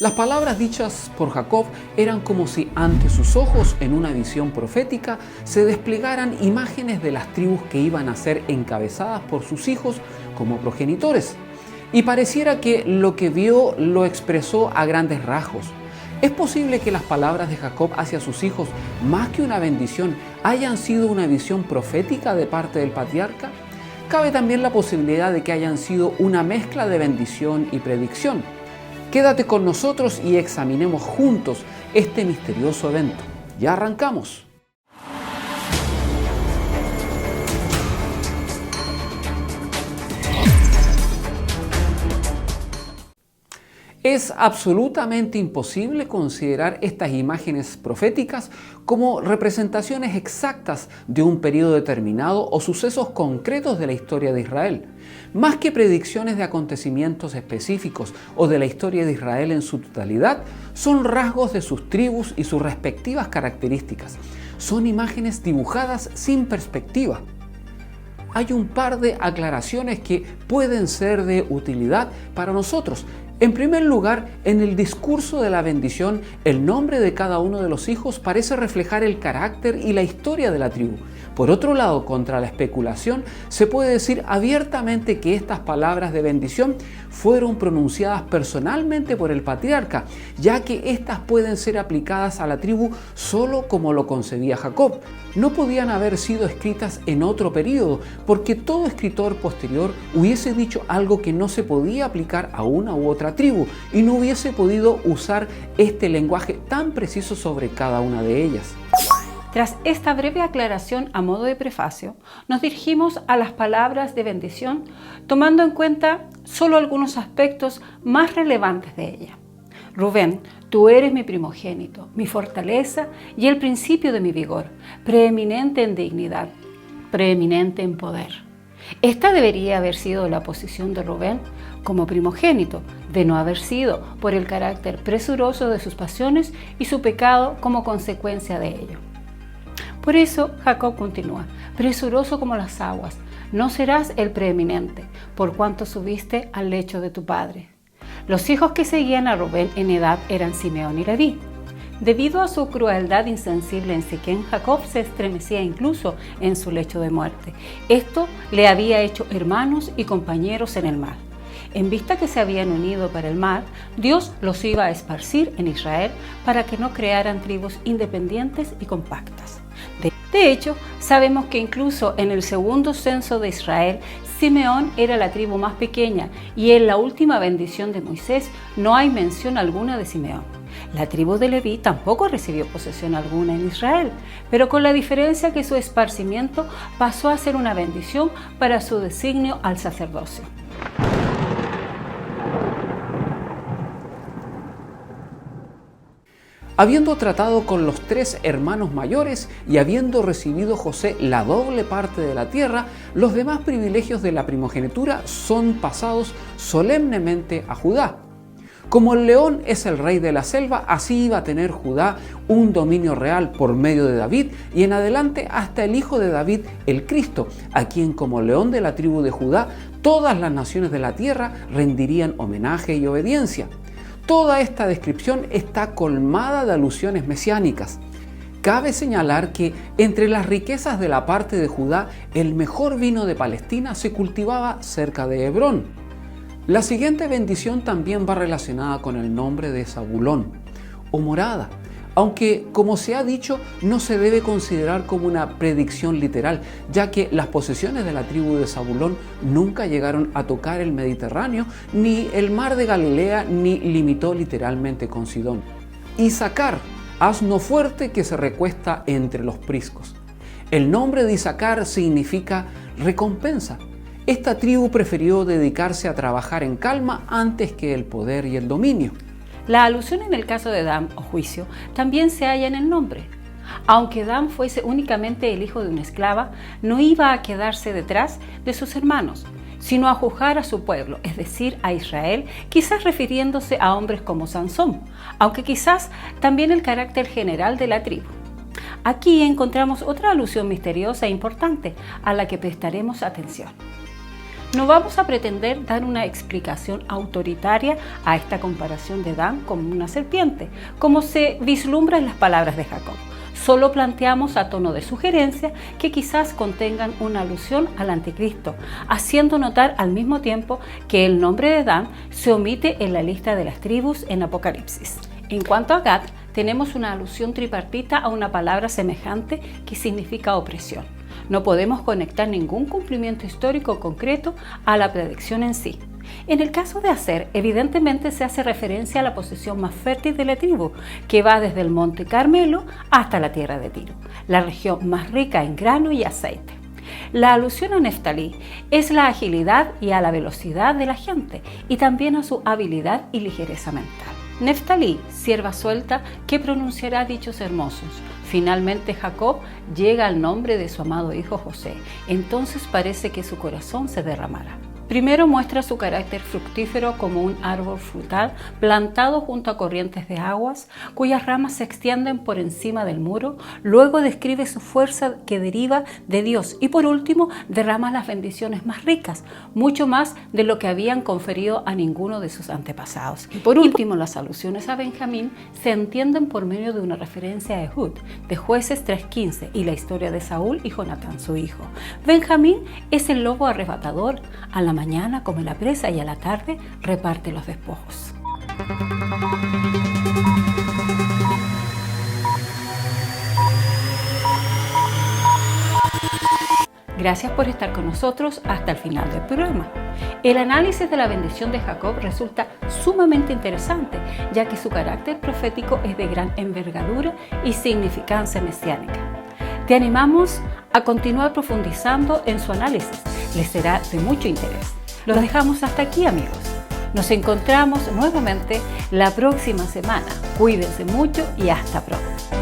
Las palabras dichas por Jacob eran como si ante sus ojos, en una visión profética, se desplegaran imágenes de las tribus que iban a ser encabezadas por sus hijos como progenitores. Y pareciera que lo que vio lo expresó a grandes rasgos. ¿Es posible que las palabras de Jacob hacia sus hijos, más que una bendición, hayan sido una visión profética de parte del patriarca? Cabe también la posibilidad de que hayan sido una mezcla de bendición y predicción. Quédate con nosotros y examinemos juntos este misterioso evento. Ya arrancamos. Es absolutamente imposible considerar estas imágenes proféticas como representaciones exactas de un periodo determinado o sucesos concretos de la historia de Israel. Más que predicciones de acontecimientos específicos o de la historia de Israel en su totalidad, son rasgos de sus tribus y sus respectivas características. Son imágenes dibujadas sin perspectiva. Hay un par de aclaraciones que pueden ser de utilidad para nosotros. En primer lugar, en el discurso de la bendición, el nombre de cada uno de los hijos parece reflejar el carácter y la historia de la tribu. Por otro lado, contra la especulación, se puede decir abiertamente que estas palabras de bendición fueron pronunciadas personalmente por el patriarca, ya que estas pueden ser aplicadas a la tribu solo como lo concebía Jacob. No podían haber sido escritas en otro periodo, porque todo escritor posterior hubiese dicho algo que no se podía aplicar a una u otra tribu y no hubiese podido usar este lenguaje tan preciso sobre cada una de ellas. Tras esta breve aclaración a modo de prefacio, nos dirigimos a las palabras de bendición, tomando en cuenta solo algunos aspectos más relevantes de ella. Rubén, tú eres mi primogénito, mi fortaleza y el principio de mi vigor, preeminente en dignidad, preeminente en poder. Esta debería haber sido la posición de Rubén como primogénito, de no haber sido por el carácter presuroso de sus pasiones y su pecado como consecuencia de ello. Por eso Jacob continúa, presuroso como las aguas, no serás el preeminente, por cuanto subiste al lecho de tu padre. Los hijos que seguían a Rubén en edad eran Simeón y Leví. Debido a su crueldad insensible en Siquem, Jacob se estremecía incluso en su lecho de muerte. Esto le había hecho hermanos y compañeros en el mal. En vista que se habían unido para el mal, Dios los iba a esparcir en Israel para que no crearan tribus independientes y compactas. De hecho, sabemos que incluso en el segundo censo de Israel, Simeón era la tribu más pequeña y en la última bendición de Moisés no hay mención alguna de Simeón. La tribu de Leví tampoco recibió posesión alguna en Israel, pero con la diferencia que su esparcimiento pasó a ser una bendición para su designio al sacerdocio. Habiendo tratado con los 3 hermanos mayores y habiendo recibido José la doble parte de la tierra, los demás privilegios de la primogenitura son pasados solemnemente a Judá. Como el león es el rey de la selva, así iba a tener Judá un dominio real por medio de David y en adelante hasta el hijo de David, el Cristo, a quien como león de la tribu de Judá, todas las naciones de la tierra rendirían homenaje y obediencia. Toda esta descripción está colmada de alusiones mesiánicas. Cabe señalar que entre las riquezas de la parte de Judá, el mejor vino de Palestina se cultivaba cerca de Hebrón. La siguiente bendición también va relacionada con el nombre de Zabulón o morada, aunque como se ha dicho no se debe considerar como una predicción literal, ya que las posesiones de la tribu de Zabulón nunca llegaron a tocar el Mediterráneo, ni el mar de Galilea, ni limitó literalmente con Sidón. Isacar, asno fuerte que se recuesta entre los priscos. El nombre de Isacar significa recompensa. Esta tribu prefirió dedicarse a trabajar en calma antes que el poder y el dominio. La alusión en el caso de Dan o juicio también se halla en el nombre. Aunque Dan fuese únicamente el hijo de una esclava, no iba a quedarse detrás de sus hermanos, sino a juzgar a su pueblo, es decir, a Israel, quizás refiriéndose a hombres como Sansón, aunque quizás también el carácter general de la tribu. Aquí encontramos otra alusión misteriosa e importante a la que prestaremos atención. No vamos a pretender dar una explicación autoritaria a esta comparación de Dan con una serpiente, como se vislumbra en las palabras de Jacob. Solo planteamos a tono de sugerencia que quizás contengan una alusión al anticristo, haciendo notar al mismo tiempo que el nombre de Dan se omite en la lista de las tribus en Apocalipsis. En cuanto a Gad, tenemos una alusión tripartita a una palabra semejante que significa opresión. No podemos conectar ningún cumplimiento histórico concreto a la predicción en sí. En el caso de Aser, evidentemente se hace referencia a la posesión más fértil de la tribu, que va desde el monte Carmelo hasta la tierra de Tiro, la región más rica en grano y aceite. La alusión a Neftalí es la agilidad y a la velocidad de la gente, y también a su habilidad y ligereza mental. Neftalí, sierva suelta, que pronunciará dichos hermosos. Finalmente Jacob llega al nombre de su amado hijo José. Entonces parece que su corazón se derramará. Primero muestra su carácter fructífero como un árbol frutal plantado junto a corrientes de aguas, cuyas ramas se extienden por encima del muro. Luego describe su fuerza que deriva de Dios y por último derrama las bendiciones más ricas, mucho más de lo que habían conferido a ninguno de sus antepasados. Y por último, las alusiones a Benjamín se entienden por medio de una referencia a Ehud, de Jueces 3:15 y la historia de Saúl y Jonatán su hijo. Benjamín es el lobo arrebatador. A la mañana come la presa y a la tarde reparte los despojos. Gracias por estar con nosotros hasta el final del programa. El análisis de la bendición de Jacob resulta sumamente interesante, ya que su carácter profético es de gran envergadura y significancia mesiánica. Te animamos a continuar profundizando en su análisis. Les será de mucho interés. Los dejamos hasta aquí, amigos. Nos encontramos nuevamente la próxima semana. Cuídense mucho y hasta pronto.